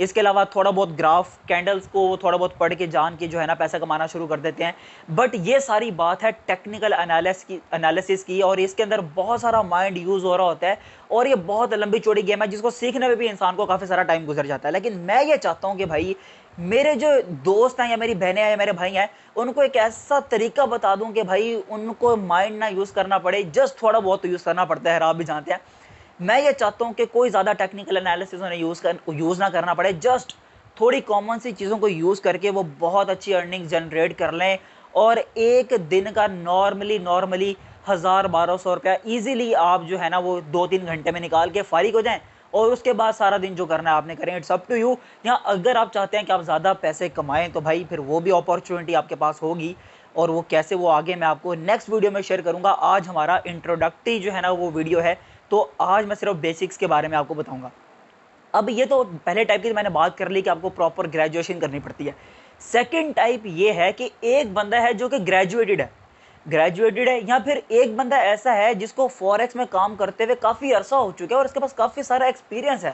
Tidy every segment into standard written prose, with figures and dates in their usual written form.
اس کے علاوہ تھوڑا بہت گراف کینڈلز کو تھوڑا بہت پڑھ کے جان کے جو ہے نا پیسہ کمانا شروع کر دیتے ہیں. بٹ یہ ساری بات ہے ٹیکنیکل انالیسس کی, اور اس کے اندر بہت سارا مائنڈ یوز ہو رہا ہوتا ہے, اور یہ بہت لمبی چوڑی گیم ہے جس کو سیکھنے میں بھی انسان کو کافی سارا ٹائم گزر جاتا ہے. لیکن میں یہ چاہتا ہوں کہ بھائی میرے جو دوست ہیں یا میری بہنیں ہیں یا میرے بھائی ہیں, ان کو ایک ایسا طریقہ بتا دوں کہ بھائی ان کو مائنڈ نہ یوز کرنا پڑے, جسٹ تھوڑا بہت یوز کرنا پڑتا ہے, آپ بھی جانتے ہیں. میں یہ چاہتا ہوں کہ کوئی زیادہ ٹیکنیکل انالیسس انہیں یوز نہ کرنا پڑے, جسٹ تھوڑی کامن سی چیزوں کو یوز کر کے وہ بہت اچھی ارننگ جنریٹ کر لیں, اور ایک دن کا نارملی 1000-1200 روپیہ ایزیلی آپ جو ہے نا وہ 2-3 گھنٹے میں نکال کے فارغ ہو جائیں, اور اس کے بعد سارا دن جو کرنا ہے آپ نے کریں. It's up to you. یا اگر آپ چاہتے ہیں کہ آپ زیادہ پیسے کمائیں تو بھائی پھر وہ بھی اپارچونیٹی آپ کے پاس ہوگی, اور وہ کیسے وہ آگے میں آپ کو نیکسٹ ویڈیو میں شیئر کروں گا. آج ہمارا انٹروڈکٹری جو ہے نا وہ ویڈیو ہے, تو آج میں صرف بیسکس کے بارے میں آپ کو بتاؤں گا. اب یہ تو پہلے ٹائپ کی میں نے بات کر لی کہ آپ کو پراپر گریجویشن کرنی پڑتی ہے. سیکنڈ ٹائپ یہ ہے کہ ایک بندہ ہے جو کہ گریجویٹڈ ہے, یا پھر ایک بندہ ایسا ہے جس کو فوریکس میں کام کرتے ہوئے کافی عرصہ ہو چکا ہے اور اس کے پاس کافی سارا ایکسپیرینس ہے.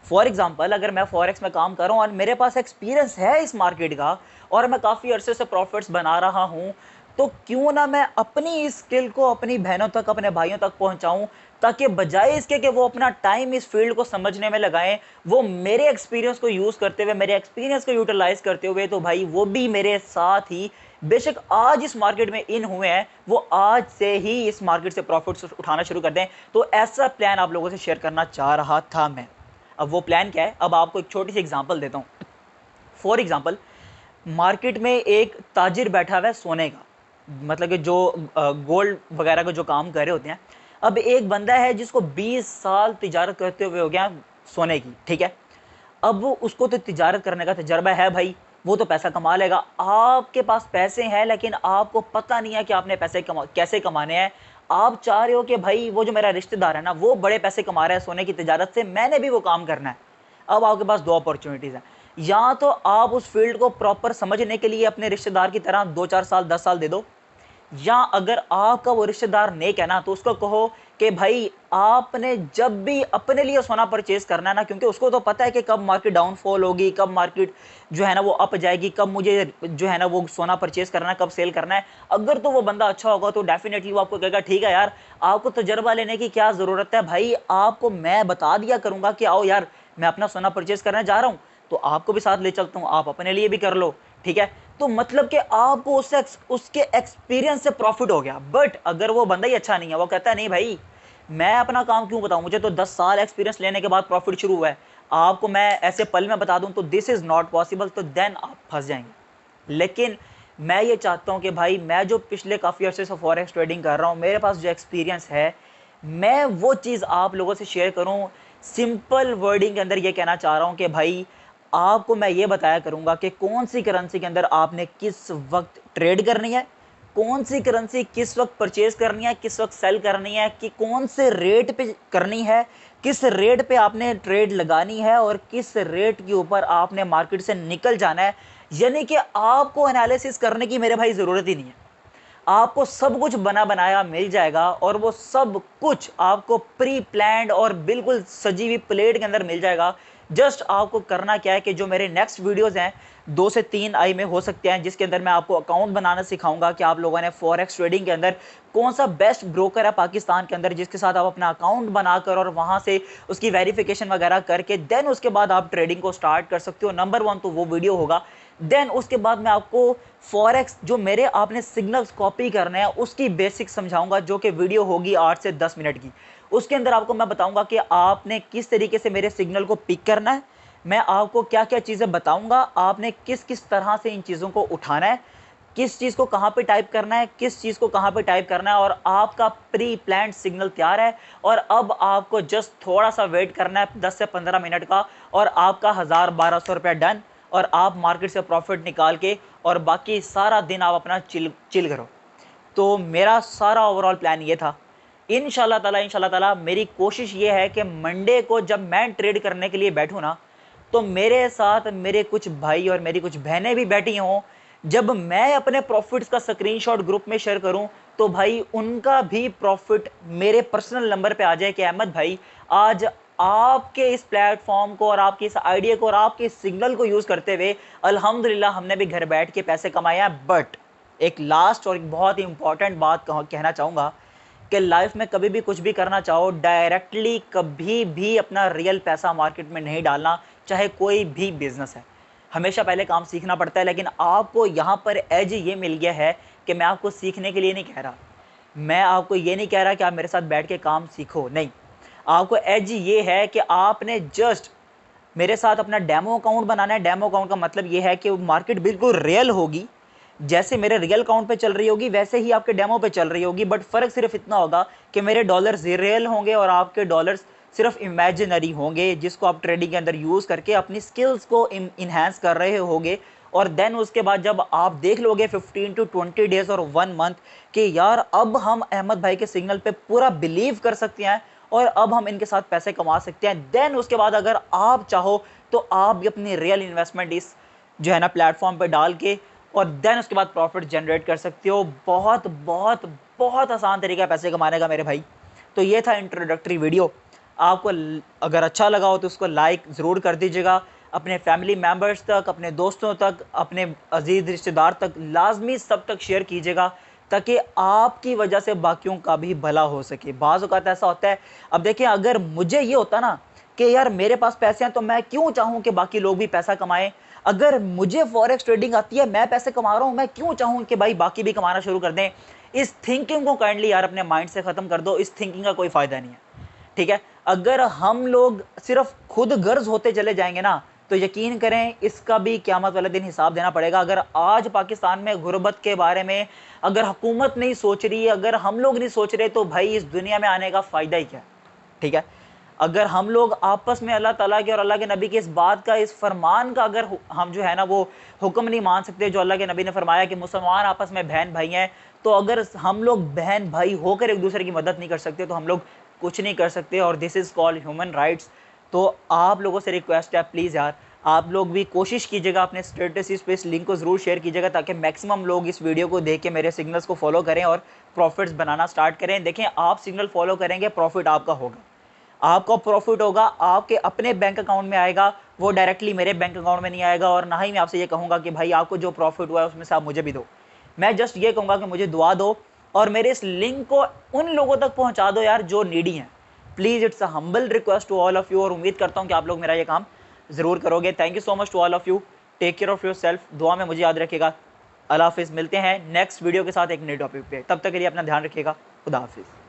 فار ایگزامپل اگر میں فوریکس میں کام کر رہا ہوں اور میرے پاس ایکسپیرینس ہے اس مارکیٹ کا, اور میں کافی عرصے سے پروفٹس بنا رہا ہوں, تو کیوں نہ میں اپنی اس اسکل کو اپنی بہنوں تک, اپنے بھائیوں تک پہنچاؤں, تاکہ بجائے اس کے کہ وہ اپنا ٹائم اس فیلڈ کو سمجھنے میں لگائیں, وہ میرے ایکسپیرینس کو یوز کرتے ہوئے, میرے ایکسپیرینس کو یوٹیلائز کرتے ہوئے, تو بھائی وہ بھی میرے ساتھ ہی بے شک آج اس مارکیٹ میں ان ہوئے ہیں, وہ آج سے ہی اس مارکیٹ سے پروفٹس اٹھانا شروع کر دیں. تو ایسا پلان آپ لوگوں سے شیئر کرنا چاہ رہا تھا میں. اب وہ پلان کیا ہے, اب آپ کو ایک چھوٹی سی ایگزامپل دیتا ہوں. فار ایگزامپل مارکیٹ میں ایک تاجر بیٹھا ہوا ہے سونے کا, مطلب کہ جو گولڈ وغیرہ کا جو کام کر رہے ہوتے ہیں. اب ایک بندہ ہے جس کو 20 سال تجارت کرتے ہوئے ہو گیا سونے کی, ٹھیک ہے. اب اس کو تو تجارت کرنے کا تجربہ ہے بھائی, وہ تو پیسہ کما لے گا. آپ کے پاس پیسے ہیں لیکن آپ کو پتہ نہیں ہے کہ آپ نے پیسے کیسے کمانے ہیں. آپ چاہ رہے ہو کہ بھائی وہ جو میرا رشتہ دار ہے نا وہ بڑے پیسے کما رہا ہے سونے کی تجارت سے, میں نے بھی وہ کام کرنا ہے. اب آپ کے پاس دو اپارچونیٹیز ہیں, یا تو آپ اس فیلڈ کو پراپر سمجھنے کے لیے اپنے رشتہ دار کی طرح 2-4 سال 10 سال دے دو, یا اگر آپ کا وہ رشتہ دار نیک ہے نا تو اس کو کہو کہ بھائی آپ نے جب بھی اپنے لیے سونا پرچیز کرنا ہے نا, کیونکہ اس کو تو پتہ ہے کہ کب مارکیٹ ڈاؤن فال ہوگی, کب مارکیٹ جو ہے نا وہ اپ جائے گی, کب مجھے جو ہے نا وہ سونا پرچیز کرنا ہے, کب سیل کرنا ہے. اگر تو وہ بندہ اچھا ہوگا تو ڈیفینیٹلی وہ آپ کو کہے گا ٹھیک ہے یار, آپ کو تجربہ لینے کی کیا ضرورت ہے بھائی, آپ کو میں بتا دیا کروں گا کہ آؤ یار میں اپنا سونا پرچیز کرنے جا رہا ہوں, تو آپ کو بھی ساتھ لے چلتا ہوں, آپ اپنے لیے بھی کر لو, ٹھیک ہے. تو مطلب کہ آپ کو اس کے ایکسپیرینس سے پروفٹ ہو گیا. بٹ اگر وہ بندہ ہی اچھا نہیں ہے, وہ کہتا ہے نہیں بھائی میں اپنا کام کیوں بتاؤں, مجھے تو 10 سال ایکسپیرینس لینے کے بعد پروفٹ شروع ہوا ہے, آپ کو میں ایسے پل میں بتا دوں تو دس از ناٹ پاسبل, تو دین آپ پھنس جائیں گے. لیکن میں یہ چاہتا ہوں کہ بھائی میں جو پچھلے کافی عرصے سے فوریکس ٹریڈنگ کر رہا ہوں, میرے پاس جو ایکسپیرینس ہے, میں وہ چیز آپ لوگوں سے شیئر کروں. سمپل ورڈنگ کے اندر یہ کہنا چاہ رہا ہوں کہ بھائی آپ کو میں یہ بتایا کروں گا کہ کون سی کرنسی کے اندر آپ نے کس وقت ٹریڈ کرنی ہے, کون سی کرنسی کس وقت پرچیز کرنی ہے, کس وقت سیل کرنی ہے, کہ کون سے ریٹ پہ کرنی ہے, کس ریٹ پہ آپ نے ٹریڈ لگانی ہے, اور کس ریٹ کے اوپر آپ نے مارکیٹ سے نکل جانا ہے. یعنی کہ آپ کو انالیسس کرنے کی میرے بھائی ضرورت ہی نہیں ہے, آپ کو سب کچھ بنا بنایا مل جائے گا, اور وہ سب کچھ آپ کو پری پلانڈ اور بالکل سجی ہوئی پلیٹ کے اندر مل جائے گا. جسٹ آپ کو کرنا کیا ہے کہ جو میرے نیکسٹ ویڈیوز ہیں 2 سے 3 آئی میں ہو سکتے ہیں, جس کے اندر میں آپ کو اکاؤنٹ بنانا سکھاؤں گا کہ آپ لوگوں نے فوریکس ٹریڈنگ کے اندر کون سا بیسٹ بروکر ہے پاکستان کے اندر, جس کے ساتھ آپ اپنا اکاؤنٹ بنا کر اور وہاں سے اس کی ویریفیکیشن وغیرہ کر کے دین اس کے بعد آپ ٹریڈنگ کو سٹارٹ کر سکتے ہو. نمبر 1 تو وہ ویڈیو ہوگا. دین اس کے بعد میں آپ کو فوریکس جو میرے آپ نے سگنلز کاپی کرنے ہیں اس کی بیسک سمجھاؤں گا, جو کہ ویڈیو ہوگی 8 سے 10 منٹ کی. اس کے اندر آپ کو میں بتاؤں گا کہ آپ نے کس طریقے سے میرے سگنل کو پک کرنا ہے, میں آپ کو کیا کیا چیزیں بتاؤں گا, آپ نے کس کس طرح سے ان چیزوں کو اٹھانا ہے, کس چیز کو کہاں پہ ٹائپ کرنا ہے, کس چیز کو کہاں پہ ٹائپ کرنا ہے, اور آپ کا پری پلانڈ سگنل تیار ہے. اور اب آپ کو جسٹ تھوڑا سا ویٹ کرنا ہے 10 سے 15 منٹ کا, اور آپ کا 1000-1200 روپیہ ڈن, اور آپ مارکیٹ سے پروفٹ نکال کے اور باقی سارا دن آپ اپنا چل کرو. تو میرا سارا اوورال پلان یہ تھا. انشاءاللہ تعالی میری کوشش یہ ہے کہ منڈے کو جب میں ٹریڈ کرنے کے لیے بیٹھوں نا, تو میرے ساتھ میرے کچھ بھائی اور میری کچھ بہنیں بھی بیٹھی ہوں. جب میں اپنے پروفٹس کا سکرین شاٹ گروپ میں شیئر کروں تو بھائی ان کا بھی پروفٹ میرے پرسنل نمبر پہ آ جائے کہ احمد بھائی آج آپ کے اس پلیٹ فارم کو اور آپ کی اس آئیڈیا کو اور آپ کے سگنل کو یوز کرتے ہوئے الحمدللہ ہم نے بھی گھر بیٹھ کے پیسے کمائے ہیں. بٹ ایک لاسٹ اور ایک بہت ہی امپورٹنٹ بات کہنا چاہوں گا کہ لائف میں کبھی بھی کچھ بھی کرنا چاہو ڈائریکٹلی کبھی بھی اپنا ریئل پیسہ مارکیٹ میں نہیں ڈالنا, چاہے کوئی بھی بزنس ہے. ہمیشہ پہلے کام سیکھنا پڑتا ہے. لیکن آپ کو یہاں پر ایج یہ مل گیا ہے کہ میں آپ کو سیکھنے کے لیے نہیں کہہ رہا, میں آپ کو یہ نہیں کہہ رہا کہ آپ میرے ساتھ بیٹھ کے کام سیکھو, نہیں. آپ کو ایج یہ ہے کہ آپ نے جسٹ میرے ساتھ اپنا ڈیمو اکاؤنٹ بنانا ہے. ڈیمو اکاؤنٹ کا مطلب یہ ہے کہ مارکیٹ بالکل ریئل ہوگی, جیسے میرے ریئل اکاؤنٹ پہ چل رہی ہوگی ویسے ہی آپ کے ڈیمو پہ چل رہی ہوگی. بٹ فرق صرف اتنا ہوگا کہ میرے ڈالرز ریئل ہوں گے اور آپ کے ڈالرز صرف امیجنری ہوں گے, جس کو آپ ٹریڈنگ کے اندر یوز کر کے اپنی سکلز کو انہینس کر رہے ہوگے. اور دین اس کے بعد جب آپ دیکھ لو گے 15 to 20 days اور 1 month کہ یار اب ہم احمد بھائی کے سگنل پہ پورا بلیو کر سکتے ہیں اور اب ہم ان کے ساتھ پیسے کما سکتے ہیں, دین اس کے بعد اگر آپ چاہو تو آپ بھی اپنی ریئل انویسٹمنٹ اس جو ہے نا پلیٹ فارم پہ ڈال کے اور دین اس کے بعد پروفٹ جنریٹ کر سکتے ہو. بہت بہت بہت آسان طریقہ ہے پیسے کمانے کا میرے بھائی. تو یہ تھا انٹروڈکٹری ویڈیو. آپ کو اگر اچھا لگا ہو تو اس کو لائک ضرور کر دیجیے گا. اپنے فیملی ممبرز تک, اپنے دوستوں تک, اپنے عزیز رشتہ دار تک لازمی سب تک شیئر کیجیے گا تاکہ آپ کی وجہ سے باقیوں کا بھی بھلا ہو سکے. بعض اوقات ایسا ہوتا ہے, اب دیکھیں اگر مجھے یہ ہوتا نا کہ یار میرے پاس پیسے ہیں تو میں کیوں چاہوں کہ باقی لوگ بھی پیسہ کمائیں. اگر مجھے فوریکس ٹریڈنگ آتی ہے, میں پیسے کما رہا ہوں, میں کیوں چاہوں کہ بھائی باقی بھی کمانا شروع کر دیں. اس تھنکنگ کو کائنڈلی یار اپنے مائنڈ سے ختم کر دو. اس تھنکنگ کا کوئی فائدہ نہیں ہے, ٹھیک ہے. اگر ہم لوگ صرف خود غرض ہوتے چلے جائیں گے نا تو یقین کریں اس کا بھی قیامت والے دن حساب دینا پڑے گا. اگر آج پاکستان میں غربت کے بارے میں اگر حکومت نہیں سوچ رہی, اگر ہم لوگ نہیں سوچ رہے, تو بھائی اس دنیا میں آنے کا فائدہ ہی کیا ہے, ٹھیک ہے. اگر ہم لوگ آپس میں اللہ تعالیٰ کے اور اللہ کے نبی کے اس بات کا, اس فرمان کا اگر ہم جو ہے نا وہ حکم نہیں مان سکتے جو اللہ کے نبی نے فرمایا کہ مسلمان آپس میں بہن بھائی ہیں, تو اگر ہم لوگ بہن بھائی ہو کر ایک دوسرے کی مدد نہیں کر سکتے تو ہم لوگ کچھ نہیں کر سکتے. اور دس از کالڈ ہیومن رائٹس. تو آپ لوگوں سے ریکویسٹ ہے پلیز یار آپ لوگ بھی کوشش کیجیے گا اپنے اسٹیٹسز پہ اس لنک کو ضرور شیئر کیجیے گا تاکہ میکسیمم لوگ اس ویڈیو کو دیکھ کے میرے سگنلز کو فالو کریں اور پروفٹس بنانا سٹارٹ کریں. دیکھیں آپ سگنل فالو کریں گے, پروفٹ آپ کا ہوگا, آپ کا پروفٹ ہوگا, آپ کے اپنے بینک اکاؤنٹ میں آئے گا, وہ ڈائریکٹلی میرے بینک اکاؤنٹ میں نہیں آئے گا. اور نہ ہی میں آپ سے یہ کہوں گا کہ بھائی آپ کو جو پروفٹ ہوا ہے اس میں سے آپ مجھے بھی دو. میں جسٹ یہ کہوں گا کہ مجھے دعا دو اور میرے اس لنک کو ان لوگوں تک پہنچا دو یار جو نیڈی ہیں. Please it's a humble request to all of you, اور امید کرتا ہوں کہ آپ لوگ میرا یہ کام ضرور کرو گے. Thank you so much to all of you. Take care of yourself. دعا میں مجھے یاد رکھے گا. اللہ حافظ. ملتے ہیں نیکسٹ ویڈیو کے ساتھ ایک نئے ٹاپک پہ. تب تک کے لیے اپنا دھیان رکھیے گا. خدا حافظ.